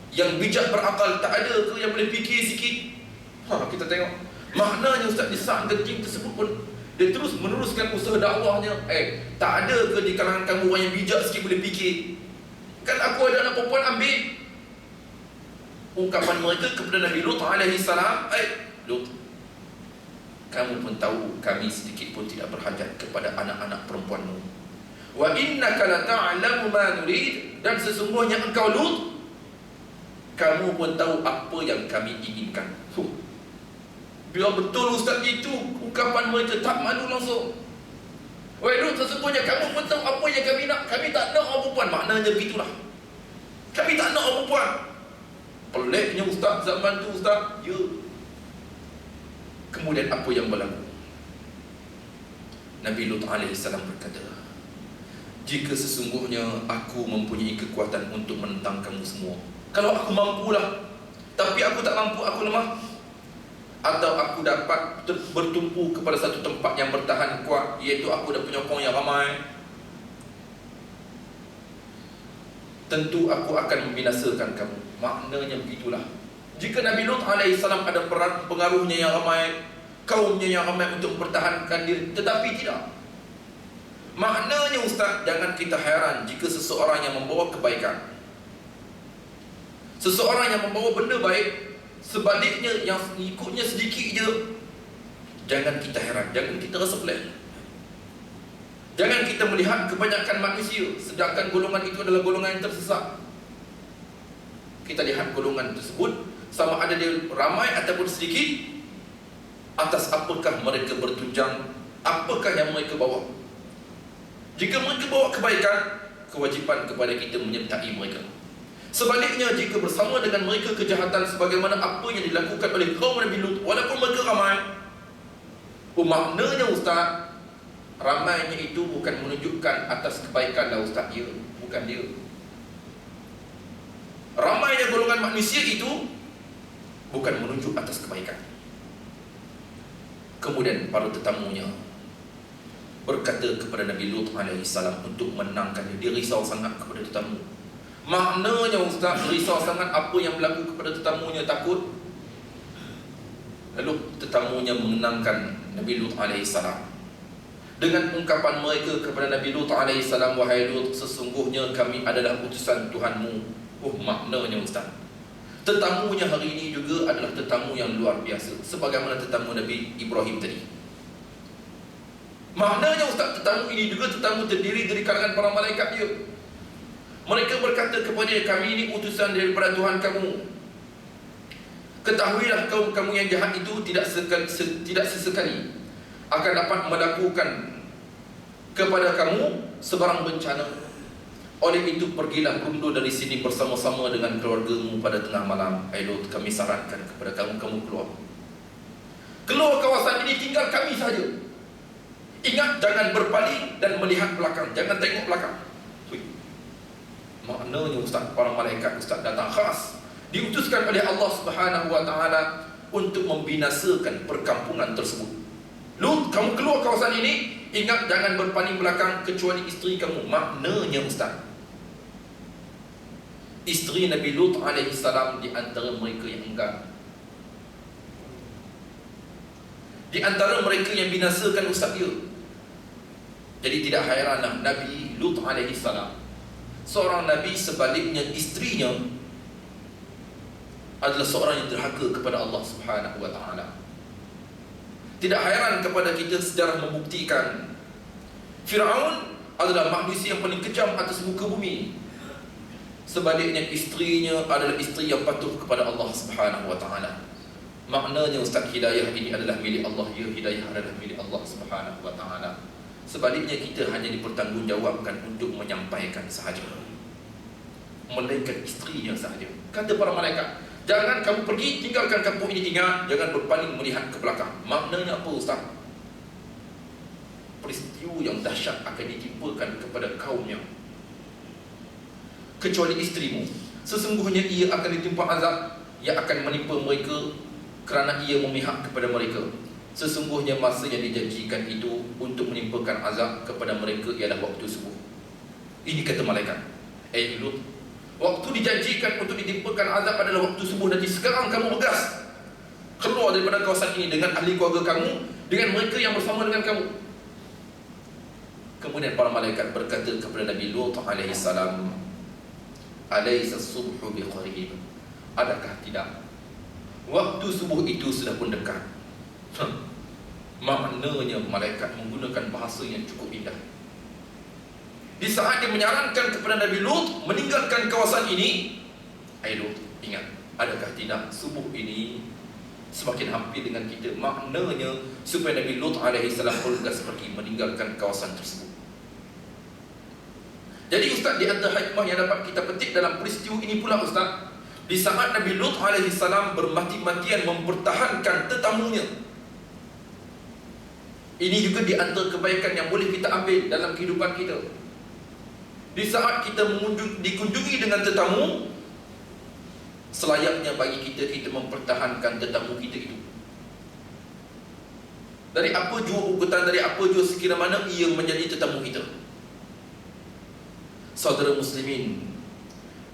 yang bijak berakal? Tak ada ke yang boleh fikir sikit? Kita tengok. Maknanya ustaz, di saat genting tersebut pun dia terus meneruskan usaha dakwahnya. Tak ada ke di kalangan kamu orang yang bijak sikit boleh fikir? Kan aku ada anak perempuan, ambil. Ungkapan mereka kepada Nabi Lut alaihi salam, Lut, kamu pun tahu kami sedikit pun tidak berhajat kepada anak-anak perempuanmu. Wa innaka la ta'lamu ma nurid, dan sesungguhnya engkau Lut, kamu pun tahu apa yang kami inginkan. Biar betul ustaz itu ungkapan mereka, tak malu langsung. Wahai Lut, sesungguhnya kamu pun tahu apa yang kami nak. Kami tak nak orang perempuan. Maknanya begitulah, kami tak nak orang perempuan. Peliknya ustaz zaman tu ustaz. Ya. Kemudian apa yang berlaku? Nabi Lut alaihi salam berkata, jika sesungguhnya aku mempunyai kekuatan untuk menentang kamu semua, kalau aku mampulah, tapi aku tak mampu, aku lemah, atau aku dapat bertumpu kepada satu tempat yang bertahan kuat, iaitu aku ada penyokong yang ramai, tentu aku akan membinasakan kamu. Maknanya begitulah. Jika Nabi Lut alaihi salam ada pengaruhnya yang ramai, kaumnya yang ramai untuk mempertahankan dia, tetapi tidak. Maknanya ustaz, jangan kita heran jika seseorang yang membawa kebaikan, seseorang yang membawa benda baik, sebaliknya yang ikutnya sedikit je, jangan kita heran, jangan kita rasa pelik. Jangan kita melihat kebanyakan manusia, sedangkan golongan itu adalah golongan yang tersesat. Kita lihat golongan tersebut, sama ada dia ramai ataupun sedikit, atas apakah mereka bertunjang, apakah yang mereka bawa. Jika mereka bawa kebaikan, kewajipan kepada kita menyertai mereka. Sebaliknya, jika bersama dengan mereka kejahatan sebagaimana apa yang dilakukan oleh kaum Nabi Lut, walaupun mereka ramai, maknanya ustaz, ramainya itu bukan menunjukkan atas kebaikan lah ustaz, dia bukan dia. Ramainya golongan manusia itu bukan menunjuk atas kebaikan. Kemudian para tetamunya berkata kepada Nabi Lut alaihi salam untuk menenangkan dia. Dia risau sangat kepada tetamu. Maknanya ustaz risau sangat apa yang berlaku kepada tetamunya, takut. Lalu tetamunya mengenangkan Nabi Lut alaihissalam dengan ungkapan mereka kepada Nabi Lut alaihissalam, wahai Lut, sesungguhnya kami adalah utusan Tuhanmu. Maknanya ustaz, tetamunya hari ini juga adalah tetamu yang luar biasa, sebagaimana tetamu Nabi Ibrahim tadi. Maknanya ustaz, tetamu ini juga tetamu terdiri dari kalangan para malaikat dia. Mereka berkata kepada dia, kami ini utusan daripada Tuhan kamu. Ketahuilah kaum kamu yang jahat itu tidak sesekali akan dapat melakukan kepada kamu sebarang bencana. Oleh itu pergilah undur dari sini bersama-sama dengan keluargamu pada tengah malam. Hai Lut, kami sarankan kepada kamu keluar. Keluar kawasan ini, tinggal kami saja. Ingat, jangan berpaling dan melihat belakang, jangan tengok belakang. Maknanya ustaz, para malaikat ustaz datang khas, diutuskan oleh Allah Subhanahu wa taala untuk membinasakan perkampungan tersebut. Lut, kamu keluar kawasan ini, ingat jangan berpaling belakang kecuali isteri kamu. Maknanya ustaz, isteri Nabi Lut alaihissalam di antara mereka yang enggan, di antara mereka yang binasakan ustaz dia. Jadi tidak hairanlah Nabi Lut alaihissalam, seorang Nabi, sebaliknya isterinya adalah seorang yang derhaka kepada Allah Subhanahu wa taala. Tidak hairan kepada kita sejarah membuktikan Firaun adalah manusia yang paling kejam atas muka bumi. Sebaliknya isterinya adalah isteri yang patuh kepada Allah Subhanahu wa taala. Maknanya ustaz, hidayah ini adalah milik Allah, ya, hidayah adalah milik Allah Subhanahu wa taala. Sebaliknya kita hanya dipertanggungjawabkan untuk menyampaikan sahaja, melainkan isterinya sahaja. Kata para malaikat, jangan kamu pergi, tinggalkan kampung ini, ingat jangan berpaling melihat ke belakang. Maknanya apa ustaz? Peristiwa yang dahsyat akan ditimpakan kepada kaumnya, kecuali isterimu. Sesungguhnya ia akan ditimpa azab yang akan menimpa mereka kerana ia memihak kepada mereka. Sesungguhnya masa yang dijanjikan itu untuk menimpakan azab kepada mereka ialah waktu subuh. Ini kata malaikat, Lut, waktu dijanjikan untuk ditimpakan azab adalah waktu subuh. Nanti sekarang kamu bergegas keluar daripada kawasan ini dengan ahli keluarga kamu, dengan mereka yang bersama dengan kamu. Kemudian para malaikat berkata kepada Nabi Lut alaihissalam, Alaysa subhu biqarib? Adakah tidak waktu subuh itu sudah pun dekat? Maknanya malaikat menggunakan bahasa yang cukup indah. Di saat dia menyarankan kepada Nabi Lut meninggalkan kawasan ini, hai Lut, ingat, adakah tidak subuh ini semakin hampir dengan kita? Maknanya supaya Nabi Lut alaihissalam bergegas pergi meninggalkan kawasan tersebut. Jadi ustaz, di antara hikmah yang dapat kita petik dalam peristiwa ini pula ustaz, di saat Nabi Lut alaihissalam bermati-matian mempertahankan tetamunya, ini juga di antara kebaikan yang boleh kita ambil dalam kehidupan kita. Di saat kita dikunjungi dengan tetamu, selayaknya bagi kita mempertahankan tetamu kita itu. Dari apa jua ugutan, dari apa jua sekira mana ia menjadi tetamu kita. Saudara muslimin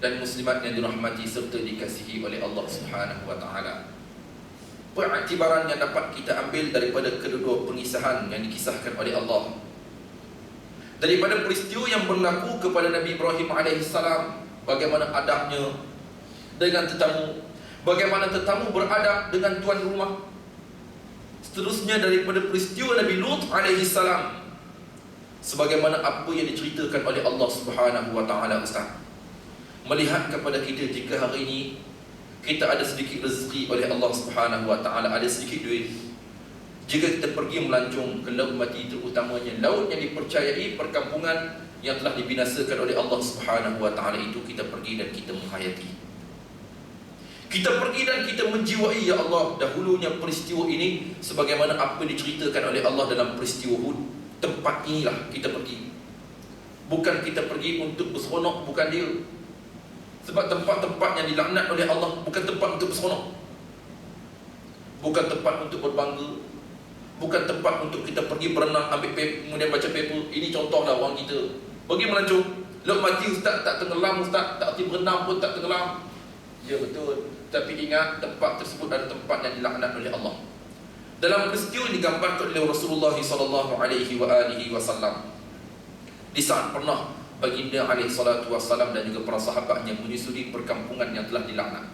dan muslimat yang dirahmati serta dikasihi oleh Allah Subhanahu wa taala, periktibaran yang dapat kita ambil daripada kedua pengisahan yang dikisahkan oleh Allah, daripada peristiwa yang berlaku kepada Nabi Ibrahim alaihissalam, bagaimana adabnya dengan tetamu, bagaimana tetamu beradab dengan tuan rumah. Seterusnya daripada peristiwa Nabi Lut alaihissalam, sebagaimana apa yang diceritakan oleh Allah Subhanahu wa taala ustaz, melihat kepada kita jika hari ini kita ada sedikit rezeki oleh Allah Subhanahu wa taala, ada sedikit duit, jika kita pergi melancong ke laut mati, terutamanya laut yang dipercayai perkampungan yang telah dibinasakan oleh Allah Subhanahu wa taala itu, kita pergi dan kita menghayati, kita pergi dan kita menjiwai, ya Allah, dahulunya peristiwa ini sebagaimana apa diceritakan oleh Allah dalam peristiwa Hud. Tempat inilah kita pergi. Bukan kita pergi untuk berseronok, bukan dia. Sebab tempat-tempat yang dilaknat oleh Allah bukan tempat untuk berseronok, bukan tempat untuk berbangga, bukan tempat untuk kita pergi berenang, ambil paper, kemudian baca paper. Ini contohlah orang kita Pergi melancong. Lok mati ustaz tak tenggelam, ustaz tak erti berenang pun tak tenggelam. Ya betul. Tapi ingat tempat tersebut adalah tempat yang dilaknat oleh Allah. Dalam peristiwa yang digambarkan oleh Rasulullah sallallahu alaihi wasallam, di saat pernah baginda alaihi salatu wasallam dan juga para sahabatnya menyusuri perkampungan yang telah dilaknat,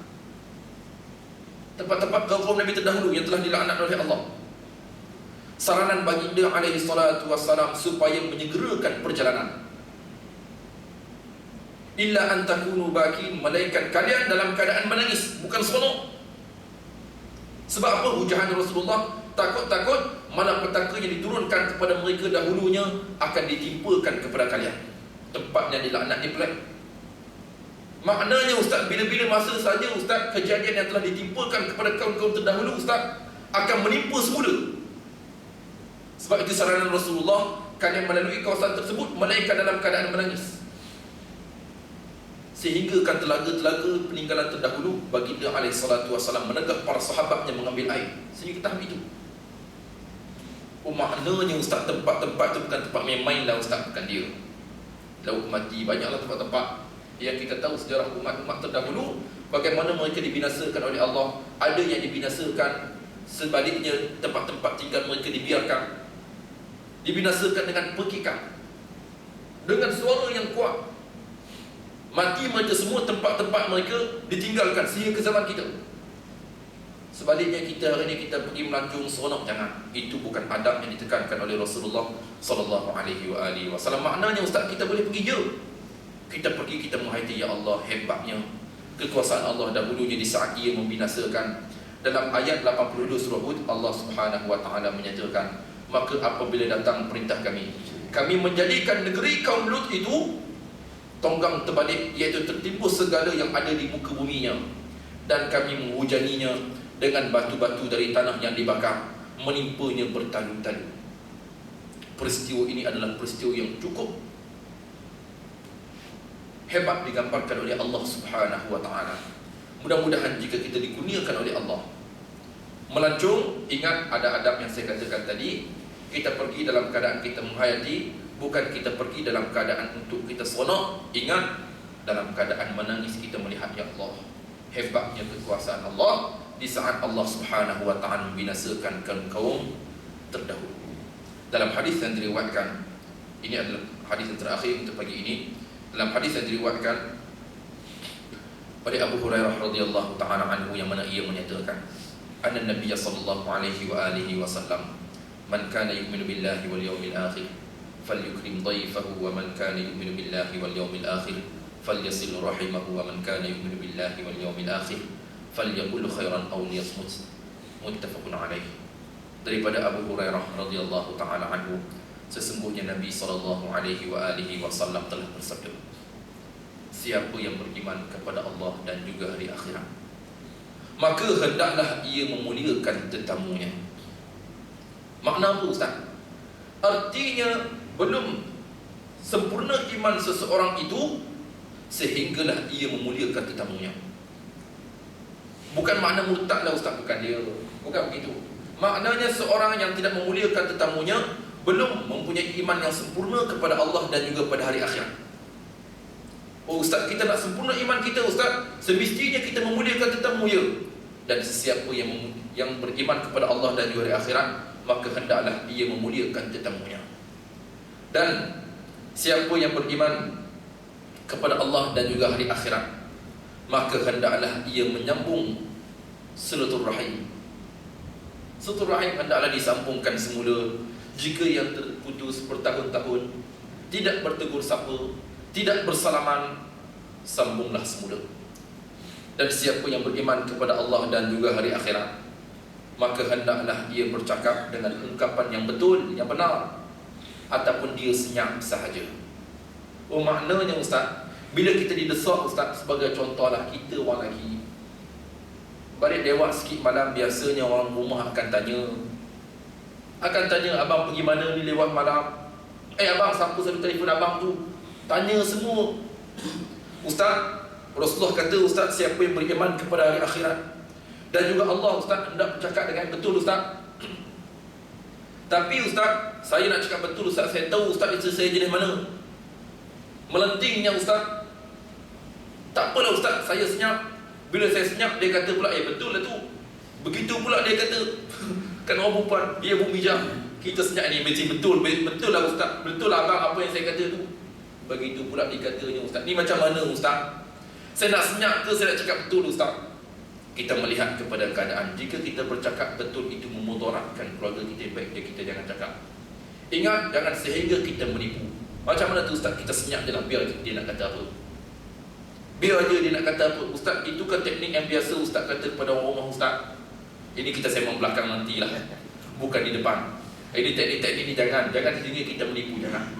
tempat-tempat kaum Nabi terdahulu yang telah dilaknat oleh Allah. Saranan baginda alaihi salatu wasallam supaya menyegerakan perjalanan. Illa an takunu bakin, malaikat kalian dalam keadaan menangis, bukan seronok. Sebab apa? Hujahan Rasulullah, takut-takut malapetaka yang diturunkan kepada mereka dahulunya akan ditimpakan kepada kalian. Tempat yang dilaknat ni pelik. Maknanya ustaz, bila-bila masa saja ustaz kejadian yang telah ditimpakan kepada kaum-kaum terdahulu ustaz akan menimpa semula. Sebab itu saranan Rasulullah, kalian melalui kawasan tersebut malaikat dalam keadaan menangis. Sehingga kan telaga-telaga peninggalan terdahulu baginda alaihi salatu wasallam menegah para sahabatnya mengambil air. Sehingga tahap itu. Maknanya ustaz, tempat-tempat itu bukan tempat main-main lah ustaz, bukan dia. Laut mati, banyaklah tempat-tempat yang kita tahu sejarah umat-umat terdahulu bagaimana mereka dibinasakan oleh Allah. Ada yang dibinasakan, sebaliknya tempat-tempat tinggal mereka dibiarkan, dibinasakan dengan pekikan, dengan suara yang kuat. Mati mereka semua, tempat-tempat mereka ditinggalkan sehingga ke zaman kita. Sebaliknya kita hari ini kita pergi melancong seronok, jangan. Itu bukan adab yang ditekankan oleh Rasulullah sallallahu alaihi wasallam. Maknanya ustaz, kita boleh pergi je. Kita pergi, kita menghayati, ya Allah hebatnya kekuasaan Allah dahulunya di saat ia membinasakan. Dalam ayat 82 surah Hud, Allah Subhanahu wa taala menyatakan, maka apabila datang perintah kami menjadikan negeri kaum Lut itu tonggang terbalik, iaitu tertimbus segala yang ada di muka buminya, dan kami menghujaninya dengan batu-batu dari tanah yang dibakar, menimpanya bertalu-talu. Peristiwa ini adalah peristiwa yang cukup hebat digambarkan oleh Allah Subhanahu wa taala. Mudah-mudahan jika kita dikurniakan oleh Allah melancong, ingat ada adab yang saya katakan tadi. Kita pergi dalam keadaan kita menghayati, bukan kita pergi dalam keadaan untuk kita seronok. Ingat, dalam keadaan menangis kita melihat, ya Allah hebatnya kekuasaan Allah di saat Allah Subhanahu wa taala membinasakan kaum terdahulu. Dalam hadis yang diriwayatkan, ini adalah hadis yang terakhir untuk pagi ini. Dalam hadis yang diriwayatkan oleh Abu Hurairah radhiyallahu taala anhu, yang mana ia menyatakan, anna Nabi sallallahu alaihi wasallam, man kana yu'minu billahi wal yawmil akhir falyukrim dhayfahu, wa man kana yu'minu billahi wal yawmil akhir falyasil rahimahu, wa man kana yu'minu billahi wal yawmil akhir falyaqul khairan aw liyasmut. Muttafaqun alaih. Daripada Abu Hurairah radhiyallahu taala anhu, sesungguhnya Nabi sallallahu alaihi wasallam telah bersabda, siapa yang beriman kepada Allah dan juga hari akhirat, maka hendaklah ia memuliakan tetamunya. Makna apa ustaz? Artinya belum sempurna iman seseorang itu sehinggalah ia memuliakan tetamunya. Bukan makna murtad lah ustaz, bukan dia. Bukan begitu. Maknanya seorang yang tidak memuliakan tetamunya belum mempunyai iman yang sempurna kepada Allah dan juga pada hari akhirat. Oh ustaz, kita nak sempurna iman kita ustaz, semestinya kita memuliakan tetamu ya. Dan sesiapa yang beriman kepada Allah dan juga hari akhirat, maka hendaklah ia memuliakan tetamunya. Dan siapa yang beriman kepada Allah dan juga hari akhirat, maka hendaklah ia menyambung silaturahim. Silaturahim hendaklah disambungkan semula. Jika yang terputus bertahun-tahun, tidak bertegur sapa, tidak bersalaman, sambunglah semula. Dan siapa yang beriman kepada Allah dan juga hari akhirat, maka hendaklah ia bercakap dengan ungkapan yang betul, yang benar, ataupun dia senyap sahaja. Oh maknanya ustaz, bila kita didesak ustaz, sebagai contohlah kita orang lelaki balik lewat sikit malam, biasanya orang rumah akan tanya, abang pergi mana ni lewat malam? Abang, siapa selalu telefon abang tu? Tanya semua. Ustaz, Rasulullah kata ustaz, siapa yang beriman kepada hari akhirat dan juga Allah, ustaz hendak bercakap dengan betul ustaz. Tapi ustaz, saya nak cakap betul ustaz, saya tahu ustaz isteri saya jenis mana. Melentingnya ustaz. Tak apalah ustaz, saya senyap. Bila saya senyap, dia kata pula, betul lah tu. Begitu pula dia kata, kan orang perempuan, dia pun bijak. Kita senyap ni mesti betul. Betul lah ustaz, betul lah abang apa yang saya kata tu. Begitu pula dikatanya ustaz. Ni macam mana ustaz? Saya nak senyap ke saya nak cakap betul ustaz? Kita melihat kepada keadaan. Jika kita bercakap betul itu memudaratkan keluarga kita, baik kita jangan cakap. Ingat, jangan sehingga kita menipu. Macam mana tu ustaz? Kita senyap je lah, biar dia nak kata apa. Biar je dia nak kata apa. Ustaz, itu kan teknik yang biasa ustaz kata kepada orang rumah ustaz. Ini kita sembang belakang nantilah, bukan di depan. Ini teknik-teknik ni jangan sehingga kita menipu, jangan.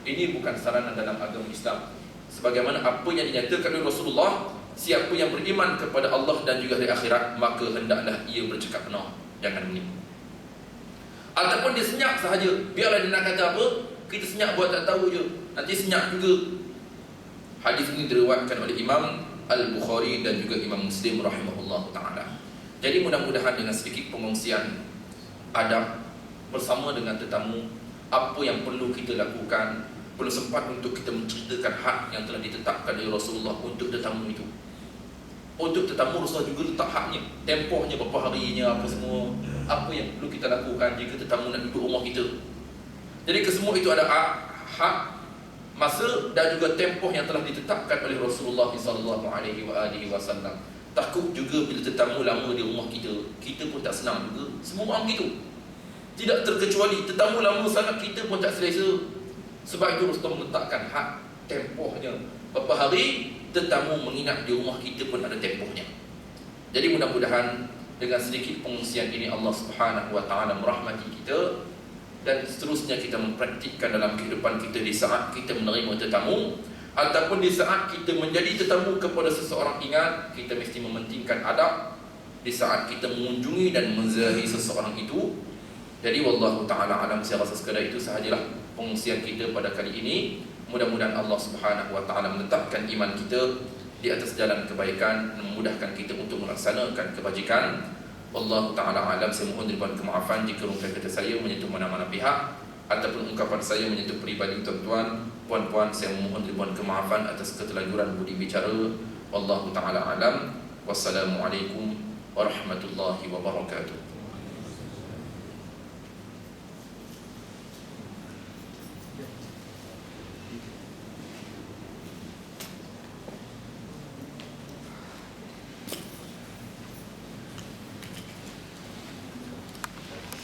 Ini bukan saranan dalam agama Islam. Sebagaimana apa yang dinyatakan oleh Rasulullah, siapa yang beriman kepada Allah dan juga hari akhirat, maka hendaklah ia bercakap benar, jangan menipu. Ataupun dia senyap sahaja, biarlah dia nak kata apa, kita senyap buat tak tahu je, nanti senyap juga. Hadis ini diriwayatkan oleh Imam Al-Bukhari dan juga Imam Muslim rahimahullah ta'ala. Jadi mudah-mudahan dengan sedikit pengongsian adab bersama dengan tetamu, apa yang perlu kita lakukan, perlu sempat untuk kita menceritakan hak yang telah ditetapkan oleh Rasulullah untuk tetamu itu. Untuk tetamu Rasulullah juga letak haknya, tempohnya, berapa harinya, apa semua, apa yang perlu kita lakukan jika tetamu nak duduk rumah kita. Jadi kesemua itu ada hak, masa dan juga tempoh yang telah ditetapkan oleh Rasulullah SAW. Takut juga bila tetamu lama di rumah kita pun tak senang juga. Semua orang begitu. Tidak terkecuali tetamu lama sangat, kita pun tak selesa. Sebab itu Rasulullah meletakkan hak, tempohnya. Berapa hari tetamu menginap di rumah kita pun ada tempohnya. Jadi mudah-mudahan dengan sedikit pengungsian ini Allah Subhanahu wa taala merahmati kita, dan seterusnya kita mempraktikkan dalam kehidupan kita di saat kita menerima tetamu ataupun di saat kita menjadi tetamu kepada seseorang. Ingat, kita mesti mementingkan adab di saat kita mengunjungi dan menziarahi seseorang itu. Jadi wallahu ta'ala alam, saya rasa sekadar itu sahajalah pengungsian kita pada kali ini. Mudah-mudahan Allah Subhanahu wa ta'ala menetapkan iman kita di atas jalan kebaikan dan memudahkan kita untuk melaksanakan kebajikan. Wallahu ta'ala alam. Saya mohon diberikan kemaafan jika ungkapan kata saya menyentuh mana-mana pihak ataupun ungkapan saya menyentuh peribadi tuan-tuan, puan-puan. Saya mohon diberikan kemaafan atas keterlanjuran budi bicara. Wallahu ta'ala alam. Wassalamualaikum warahmatullahi wabarakatuh.